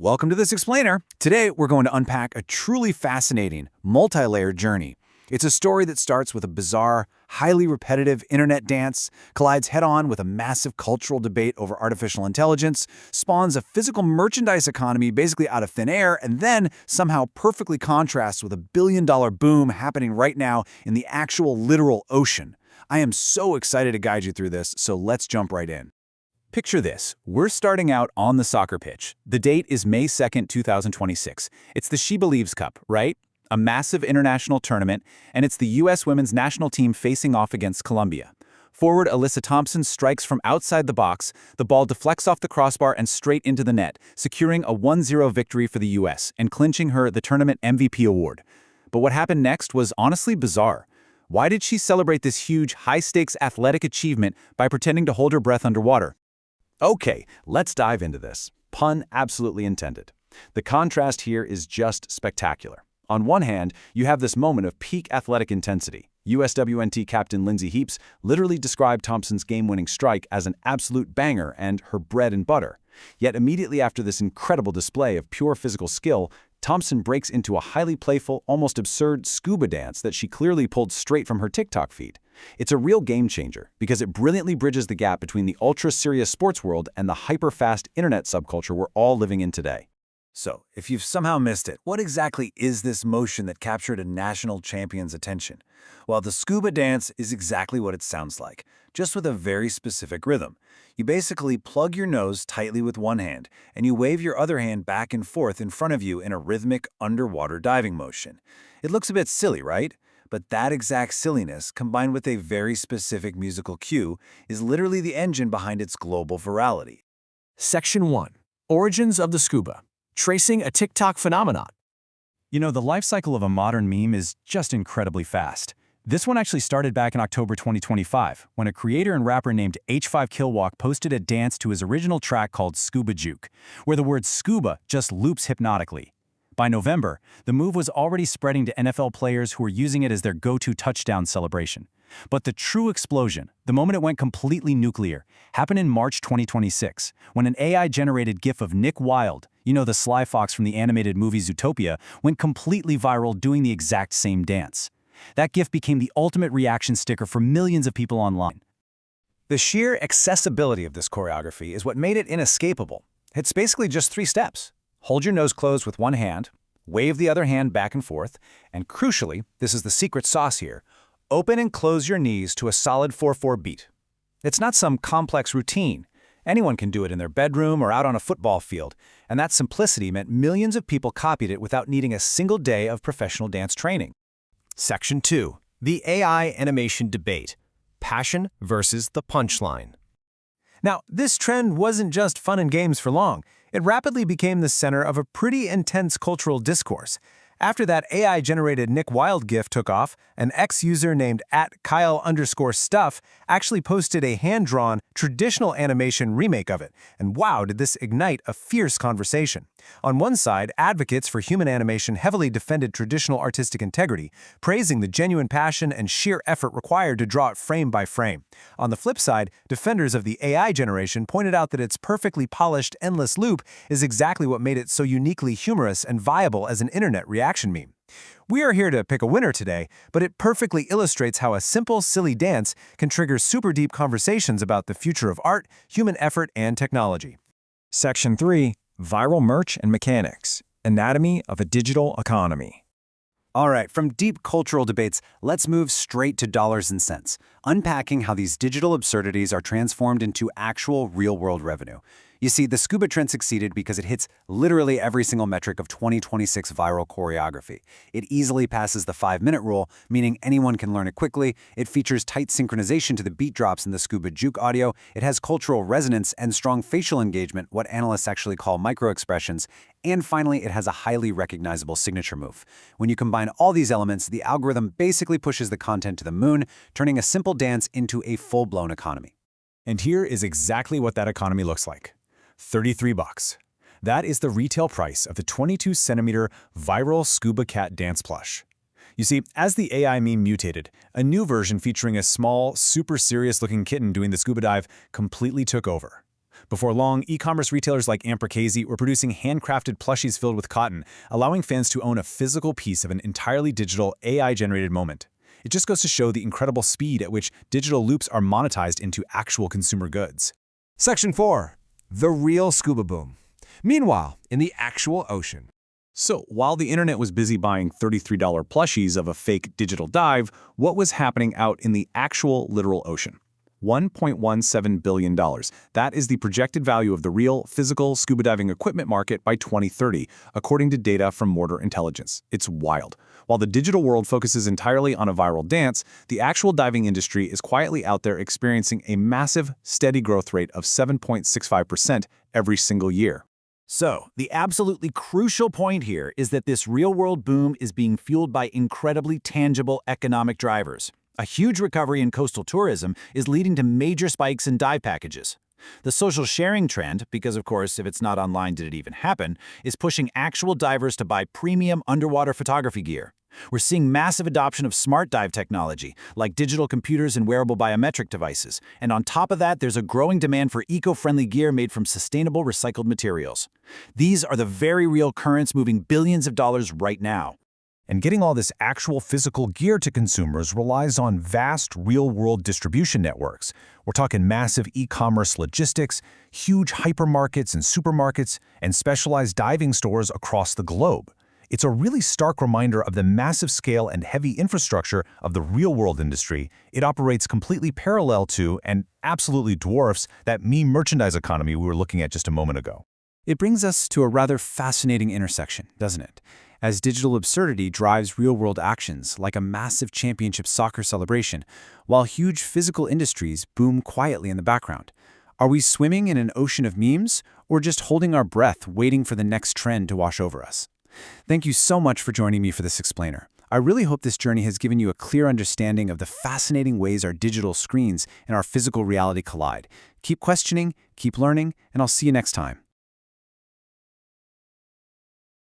Welcome to this explainer. Today, we're going to unpack a truly fascinating, multi-layered journey. It's a story that starts with a bizarre, highly repetitive internet dance, collides head-on with a massive cultural debate over artificial intelligence, spawns a physical merchandise economy basically out of thin air, and then somehow perfectly contrasts with a billion-dollar boom happening right now in the actual literal ocean. I am so excited to guide you through this, so let's jump right in. Picture this. We're starting out on the soccer pitch. The date is May 2nd, 2026. It's the She Believes Cup, right? A massive international tournament, and it's the U.S. women's national team facing off against Colombia. Forward Alyssa Thompson strikes from outside the box, the ball deflects off the crossbar and straight into the net, securing a 1-0 victory for the U.S. and clinching her the tournament MVP award. But what happened next was honestly bizarre. Why did she celebrate this huge, high-stakes athletic achievement by pretending to hold her breath underwater? Okay, let's dive into this. Pun absolutely intended. The contrast here is just spectacular. On one hand, you have this moment of peak athletic intensity. USWNT captain Lindsay Heaps literally described Thompson's game-winning strike as an absolute banger and her bread and butter. Yet immediately after this incredible display of pure physical skill, Thompson breaks into a highly playful, almost absurd scuba dance that she clearly pulled straight from her TikTok feed. It's a real game changer because it brilliantly bridges the gap between the ultra-serious sports world and the hyper-fast internet subculture we're all living in today. So, if you've somehow missed it, what exactly is this motion that captured a national champion's attention? Well, the scuba dance is exactly what it sounds like, just with a very specific rhythm. You basically plug your nose tightly with one hand, and you wave your other hand back and forth in front of you in a rhythmic underwater diving motion. It looks a bit silly, right? But that exact silliness, combined with a very specific musical cue, is literally the engine behind its global virality. Section 1. Origins of the Scuba. Tracing a TikTok phenomenon. You know, the life cycle of a modern meme is just incredibly fast. This one actually started back in October 2025, when a creator and rapper named H5Killwalk posted a dance to his original track called Scuba Juke, where the word scuba just loops hypnotically. By November, the move was already spreading to NFL players who were using it as their go-to touchdown celebration. But the true explosion, the moment it went completely nuclear, happened in March 2026, when an AI-generated GIF of Nick Wilde, you know the sly fox from the animated movie Zootopia, went completely viral doing the exact same dance. That GIF became the ultimate reaction sticker for millions of people online. The sheer accessibility of this choreography is what made it inescapable. It's basically just 3 steps. Hold your nose closed with one hand, wave the other hand back and forth, and crucially, this is the secret sauce here, open and close your knees to a solid 4/4 beat. It's not some complex routine. Anyone can do it in their bedroom or out on a football field, and that simplicity meant millions of people copied it without needing a single day of professional dance training. Section 2. The AI animation debate. Passion versus the punchline. Now, this trend wasn't just fun and games for long. It rapidly became the center of a pretty intense cultural discourse. After that AI-generated Nick Wilde GIF took off, an ex-user named @Kyle_stuff actually posted a hand-drawn, traditional animation remake of it, and wow, did this ignite a fierce conversation. On one side, advocates for human animation heavily defended traditional artistic integrity, praising the genuine passion and sheer effort required to draw it frame by frame. On the flip side, defenders of the AI generation pointed out that its perfectly polished, endless loop is exactly what made it so uniquely humorous and viable as an internet reaction meme. We are here to pick a winner today, but it perfectly illustrates how a simple, silly dance can trigger super deep conversations about the future of art, human effort, and technology. Section 3. Viral Merch and Mechanics. Anatomy of a Digital Economy. All right, from deep cultural debates, let's move straight to dollars and cents, unpacking how these digital absurdities are transformed into actual real-world revenue. You see, the scuba trend succeeded because it hits literally every single metric of 2026 viral choreography. It easily passes the 5-minute rule, meaning anyone can learn it quickly. It features tight synchronization to the beat drops in the Scuba Juke audio. It has cultural resonance and strong facial engagement, what analysts actually call micro-expressions. And finally, it has a highly recognizable signature move. When you combine all these elements, the algorithm basically pushes the content to the moon, turning a simple dance into a full-blown economy. And here is exactly what that economy looks like. $33. That is the retail price of the 22-centimeter viral scuba cat dance plush. You see, as the AI meme mutated, a new version featuring a small, super serious-looking kitten doing the scuba dive completely took over. Before long, e-commerce retailers like Ampercase were producing handcrafted plushies filled with cotton, allowing fans to own a physical piece of an entirely digital, AI-generated moment. It just goes to show the incredible speed at which digital loops are monetized into actual consumer goods. Section 4. The real scuba boom. Meanwhile, in the actual ocean. So, while the internet was busy buying $33 plushies of a fake digital dive, what was happening out in the actual literal ocean? $1.17 billion. That is the projected value of the real, physical scuba diving equipment market by 2030, according to data from Mortar Intelligence. It's wild. While the digital world focuses entirely on a viral dance, the actual diving industry is quietly out there experiencing a massive, steady growth rate of 7.65% every single year. So, the absolutely crucial point here is that this real-world boom is being fueled by incredibly tangible economic drivers. A huge recovery in coastal tourism is leading to major spikes in dive packages. The social sharing trend, because of course, if it's not online, did it even happen, is pushing actual divers to buy premium underwater photography gear. We're seeing massive adoption of smart dive technology, like digital computers and wearable biometric devices. And on top of that, there's a growing demand for eco-friendly gear made from sustainable recycled materials. These are the very real currents moving billions of dollars right now. And getting all this actual physical gear to consumers relies on vast real-world distribution networks. We're talking massive e-commerce logistics, huge hypermarkets and supermarkets, and specialized diving stores across the globe. It's a really stark reminder of the massive scale and heavy infrastructure of the real-world industry. It operates completely parallel to and absolutely dwarfs that meme merchandise economy we were looking at just a moment ago. It brings us to a rather fascinating intersection, doesn't it? As digital absurdity drives real-world actions like a massive championship soccer celebration, while huge physical industries boom quietly in the background. Are we swimming in an ocean of memes, or just holding our breath waiting for the next trend to wash over us? Thank you so much for joining me for this explainer. I really hope this journey has given you a clear understanding of the fascinating ways our digital screens and our physical reality collide. Keep questioning, keep learning, and I'll see you next time.